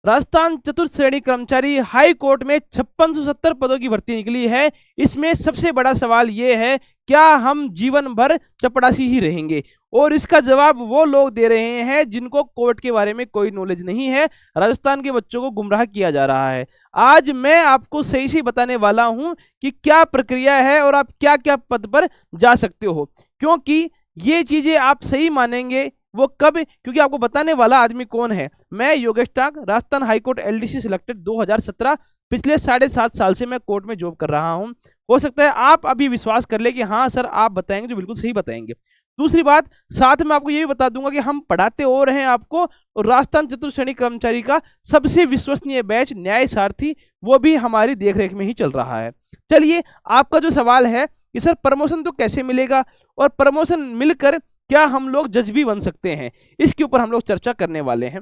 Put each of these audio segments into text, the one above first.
राजस्थान चतुर्थ श्रेणी कर्मचारी हाई कोर्ट में 5670 पदों की भर्ती निकली है। इसमें सबसे बड़ा सवाल ये है, क्या हम जीवन भर चपरासी ही रहेंगे? और इसका जवाब वो लोग दे रहे हैं जिनको कोर्ट के बारे में कोई नॉलेज नहीं है। राजस्थान के बच्चों को गुमराह किया जा रहा है। आज मैं आपको सही से बताने वाला हूं कि क्या प्रक्रिया है और आप क्या क्या पद पर जा सकते हो, क्योंकि ये चीजें आप सही मानेंगे वो कब, क्योंकि आपको बताने वाला आदमी कौन है। मैं योगेश टांग, राजस्थान हाईकोर्ट एलडीसी सिलेक्टेड 2017। पिछले 7.5 साल से मैं कोर्ट में जॉब कर रहा हूं। हो सकता है आप अभी विश्वास कर ले कि हाँ सर आप बताएंगे जो बिल्कुल सही बताएंगे। दूसरी बात, साथ में आपको ये भी बता दूंगा कि हम पढ़ाते और हैं आपको राजस्थान चतुर्थ श्रेणी कर्मचारी का सबसे विश्वसनीय बैच न्याय सारथी, वो भी हमारी देखरेख में ही चल रहा है। चलिए, आपका जो सवाल है कि सर प्रमोशन तो कैसे मिलेगा और प्रमोशन मिलकर क्या हम लोग जज भी बन सकते हैं, इसके ऊपर हम लोग चर्चा करने वाले हैं।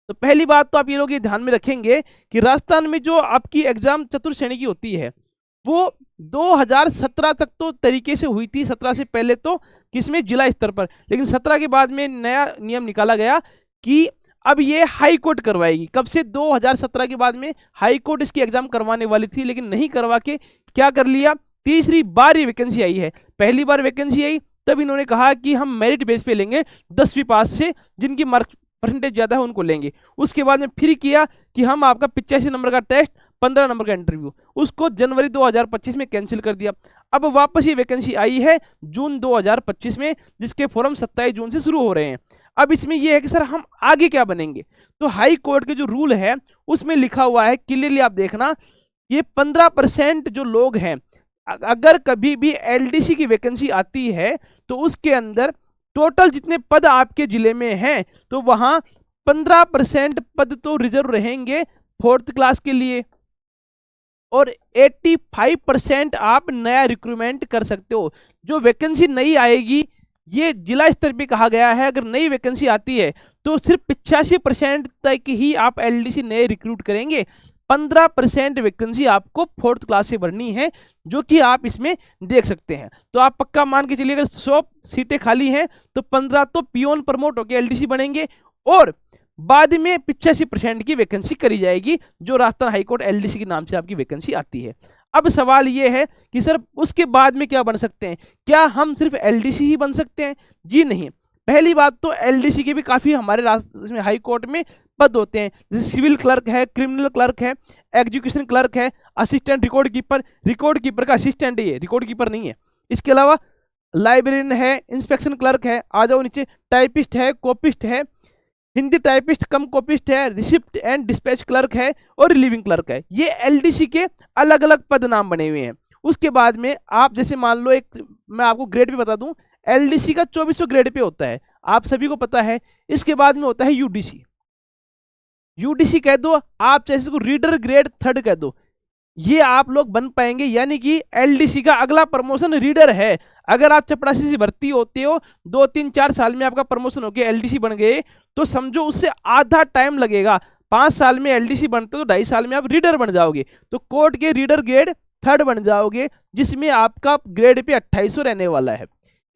तो पहली बात तो आप ये लोग ये ध्यान में रखेंगे कि राजस्थान में जो आपकी एग्जाम चतुर्थ श्रेणी की होती है वो 2017 तक तो तरीके से हुई थी। 17 से पहले तो किसमें, जिला स्तर पर, लेकिन 17 के बाद में नया नियम निकाला गया कि अब ये हाई कोर्ट करवाएगी। कब से? 2017 के बाद में हाई कोर्ट इसकी एग्जाम करवाने वाली थी, लेकिन नहीं करवा के क्या कर लिया, तीसरी बार ये वैकेंसी आई है। पहली बार वैकेंसी आई तब इन्होंने कहा कि हम मेरिट बेस पे लेंगे, 10वीं पास से जिनकी मार्क परसेंटेज ज्यादा है उनको लेंगे। उसके बाद में फिर किया कि हम आपका 85 नंबर का टेस्ट, 15 नंबर का इंटरव्यू, उसको जनवरी 2025 में कैंसिल कर दिया। अब वापस ये वैकेंसी आई है जून 2025 में, जिसके फॉर्म 27 जून से शुरू हो रहे हैं। अब इसमें यह है कि सर हम आगे क्या बनेंगे, तो हाई कोर्ट के जो रूल है उसमें लिखा हुआ है क्लियरली, आप देखना, ये 15% जो लोग हैं, अगर कभी भी एलडीसी की वैकेंसी आती है तो उसके अंदर टोटल जितने पद आपके जिले में हैं तो वहां 15% पद तो रिजर्व रहेंगे 4th क्लास के लिए, और 85% आप नया रिक्रूटमेंट कर सकते हो। जो वैकेंसी नई आएगी, ये जिला स्तर पे कहा गया है, अगर नई वैकेंसी आती है तो सिर्फ 85% तक ही आप एलडीसी नए रिक्रूट करेंगे। 15% वैकेंसी आपको 4th क्लास से भरनी है, जो कि आप इसमें देख सकते हैं। तो आप पक्का मान के चलिए, अगर 100 सीटें खाली हैं तो 15 तो पियोन प्रमोट होकर एलडीसी बनेंगे, और बाद में 85% की वैकेंसी करी जाएगी, जो राजस्थान हाईकोर्ट एलडीसी के नाम से आपकी वैकेंसी आती है। अब सवाल यह है कि सर उसके बाद में क्या बन सकते हैं, क्या हम सिर्फ एलडीसी ही बन सकते हैं? जी नहीं। पहली बात तो एलडीसी के भी काफी हमारे इसमें हाई कोर्ट में पद होते हैं, जैसे सिविल क्लर्क है, क्रिमिनल क्लर्क है, एग्जीक्यूशन क्लर्क है, असिस्टेंट रिकॉर्ड कीपर का असिस्टेंट है, रिकॉर्ड कीपर नहीं है। इसके अलावा लाइब्रेरियन है, इंस्पेक्शन क्लर्क है, आ जाओ नीचे, टाइपिस्ट है, कॉपिस्ट है, हिंदी टाइपिस्ट कम कॉपिस्ट है, रिसिप्ट एंड डिस्पैच क्लर्क है, और रिलीविंग क्लर्क है। ये एलडीसी के अलग अलग पद नाम बने हुए हैं। उसके बाद में आप जैसे मान लो, एक मैं आपको ग्रेड भी बता दूं, एलडीसी का 2400 ग्रेड पे होता है, आप सभी को पता है। इसके बाद में होता है यूडीसी। यूडीसी कह दो, आप चाहे इसको रीडर ग्रेड 3rd कह दो, ये आप लोग बन पाएंगे। यानी कि एलडीसी का अगला प्रमोशन रीडर है। अगर आप चपरासी से भर्ती होते हो, 2, 3, 4 साल में आपका प्रमोशन हो गया, एलडीसी बन गए, तो समझो उससे आधा टाइम लगेगा। 5 साल में एलडीसी बनते हो तो 2.5 साल में आप रीडर बन जाओगे, तो कोर्ट के रीडर ग्रेड 3rd बन जाओगे, जिसमें आपका ग्रेड पे 2800 रहने वाला है।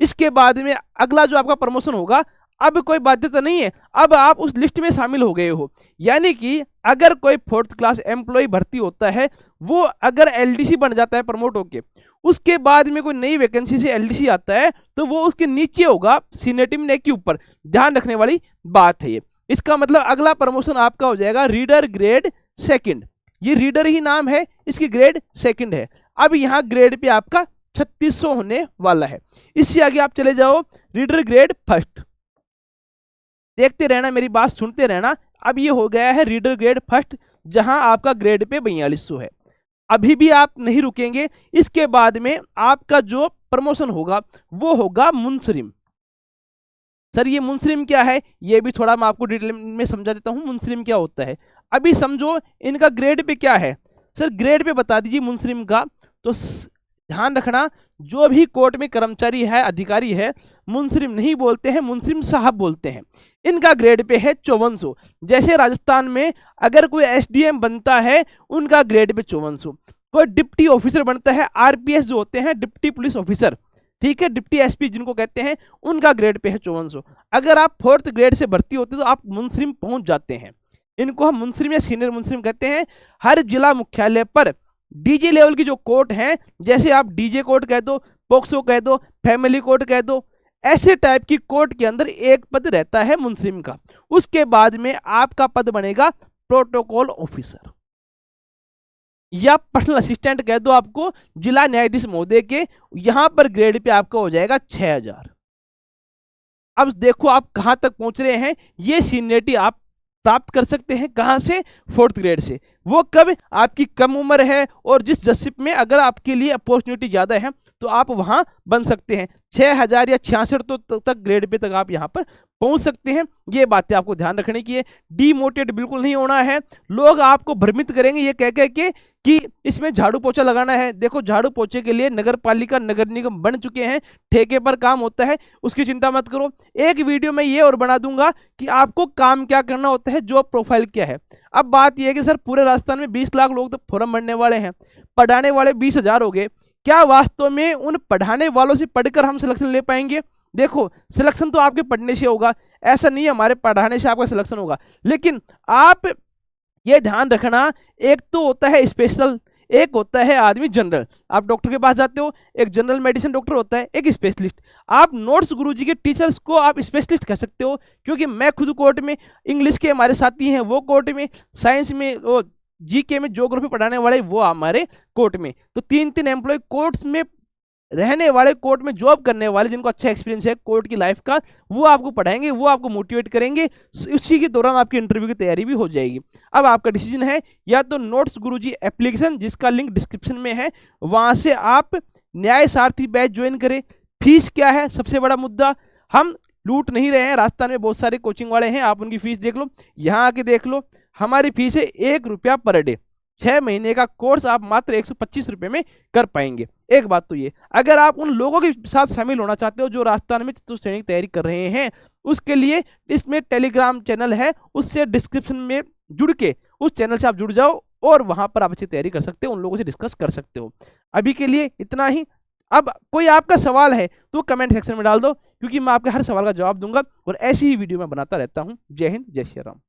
इसके बाद में अगला जो आपका प्रमोशन होगा, अब कोई बाध्यता नहीं है, अब आप उस लिस्ट में शामिल हो गए हो। यानी कि अगर कोई 4th क्लास एम्प्लॉय भर्ती होता है, वो अगर एलडीसी बन जाता है प्रमोट होके, उसके बाद में कोई नई वैकेंसी से एलडीसी आता है तो वो उसके नीचे होगा, सीनियर टीम ने के ऊपर। ध्यान रखने वाली बात है ये। इसका मतलब अगला प्रमोशन आपका हो जाएगा रीडर ग्रेड 2nd। ये रीडर ही नाम है, इसकी ग्रेड 2nd है। अब यहाँ ग्रेड पे आपका 3600 होने वाला है। इससे आगे आप चले जाओ, रीडर ग्रेड 1st। देखते रहना, मेरी बात सुनते रहना। अब ये हो गया है रीडर ग्रेड 1st, जहां आपका ग्रेड पे 4200 है। अभी भी आप नहीं रुकेंगे, इसके बाद में आपका जो प्रमोशन होगा वो होगा मुंसरिम। सर ये मुंसरिम क्या है, ये भी थोड़ा मैं आपको डिटेल में समझा देता हूं, मुंसरिम क्या होता है। अभी समझो इनका ग्रेड पे क्या है, सर ग्रेड पे बता दीजिए मुंसरिम का। तो ध्यान रखना, जो भी कोर्ट में कर्मचारी है, अधिकारी है, मुंसरिम नहीं बोलते हैं, मुंसरिम साहब बोलते हैं। इनका ग्रेड पे है 5400। जैसे राजस्थान में अगर कोई एसडीएम बनता है, उनका ग्रेड पे 5400। कोई डिप्टी ऑफिसर बनता है, आरपीएस जो होते हैं डिप्टी पुलिस ऑफिसर, ठीक है, डिप्टी एसपी जिनको कहते हैं, उनका ग्रेड पे है 5400। अगर आप 4th ग्रेड से भर्ती होते तो आप मुंसरिम पहुंच जाते हैं। इनको हम मुंसरिम या सीनियर मुंसरिम कहते हैं। हर जिला मुख्यालय पर डीजे लेवल की जो कोर्ट हैं, जैसे आप डीजे कोर्ट कह दो, पोक्सो कह दो, फैमिली कोर्ट कह दो, ऐसे टाइप की कोर्ट के अंदर एक पद रहता है मुंसरिम का। उसके बाद में आपका पद बनेगा प्रोटोकॉल ऑफिसर या पर्सनल असिस्टेंट कह दो आपको, जिला न्यायाधीश महोदय के। यहां पर ग्रेड पे आपका हो जाएगा 6000। अब देखो आप कहां तक पहुंच रहे हैं। ये सीनियरिटी आप प्राप्त कर सकते हैं कहां से? 4th ग्रेड से। वो कब? आपकी कम उम्र है और जिस जजशिप में अगर आपके लिए अपॉर्चुनिटी ज्यादा है तो आप वहां बन सकते हैं। 6000 या 66 तो तक ग्रेड पे तक आप यहां पर पहुंच सकते हैं। ये बातें आपको ध्यान रखने की है। डीमोटिवेट बिल्कुल नहीं होना है। लोग आपको भ्रमित करेंगे ये कह के कि इसमें झाड़ू पोछा लगाना है। देखो, झाड़ू पोछे के लिए नगर पालिका नगर निगम बन चुके हैं, ठेके पर काम होता है, उसकी चिंता मत करो। एक वीडियो में ये और बना दूंगा कि आपको काम क्या करना होता है, जॉब प्रोफाइल क्या है। अब बात यह है कि सर पूरे राजस्थान में 20 लाख लोग तो फॉर्म भरने वाले हैं, पढ़ाने वाले 20,000 हो गए, क्या वास्तव में उन पढ़ाने वालों से पढ़कर हम सिलेक्शन ले पाएंगे? देखो, सिलेक्शन तो आपके पढ़ने से होगा, ऐसा नहीं है हमारे पढ़ाने से आपका सिलेक्शन होगा। लेकिन आप ये ध्यान रखना, एक तो होता है स्पेशल, एक होता है आदमी जनरल। आप डॉक्टर के पास जाते हो, एक जनरल मेडिसिन डॉक्टर होता है, एक स्पेशलिस्ट। आप नोट्स गुरुजी के टीचर्स को आप स्पेशलिस्ट कह सकते हो, क्योंकि मैं खुद कोर्ट में, इंग्लिश के हमारे साथी हैं वो कोर्ट में, साइंस में, वो जीके में, ज्योग्राफी पढ़ाने वाले वो हमारे कोर्ट में। तो 3-3 एम्प्लॉय कोर्ट्स में रहने वाले, कोर्ट में जॉब करने वाले, जिनको अच्छा एक्सपीरियंस है कोर्ट की लाइफ का, वो आपको पढ़ाएंगे, वो आपको मोटिवेट करेंगे। उसी के दौरान आपकी इंटरव्यू की तैयारी भी हो जाएगी। अब आपका डिसीजन है, या तो नोट्स गुरुजी एप्लीकेशन, जिसका लिंक डिस्क्रिप्शन में है, वहां से आप न्याय सारथी बैच ज्वाइन करें। फीस क्या है? सबसे बड़ा मुद्दा, हम लूट नहीं रहे हैं। राजस्थान में बहुत सारे कोचिंग वाले हैं, आप उनकी फीस देख लो, यहाँ आके देख लो। हमारी फीस है 1 रुपया पर डे। 6 महीने का कोर्स आप मात्र 125 रुपये में कर पाएंगे। एक बात तो ये, अगर आप उन लोगों के साथ शामिल होना चाहते हो जो राजस्थान में चतुर्थ श्रेणी की तैयारी कर रहे हैं, उसके लिए इसमें टेलीग्राम चैनल है, उससे डिस्क्रिप्शन में जुड़ के उस चैनल से आप जुड़ जाओ और वहां पर आप अच्छी तैयारी कर सकते हो, उन लोगों से डिस्कस कर सकते हो। अभी के लिए इतना ही। अब कोई आपका सवाल है तो कमेंट सेक्शन में डाल दो, क्योंकि मैं आपके हर सवाल का जवाब दूंगा और ऐसी ही वीडियो मैं बनाता रहता हूं। जय हिंद, जय श्री राम।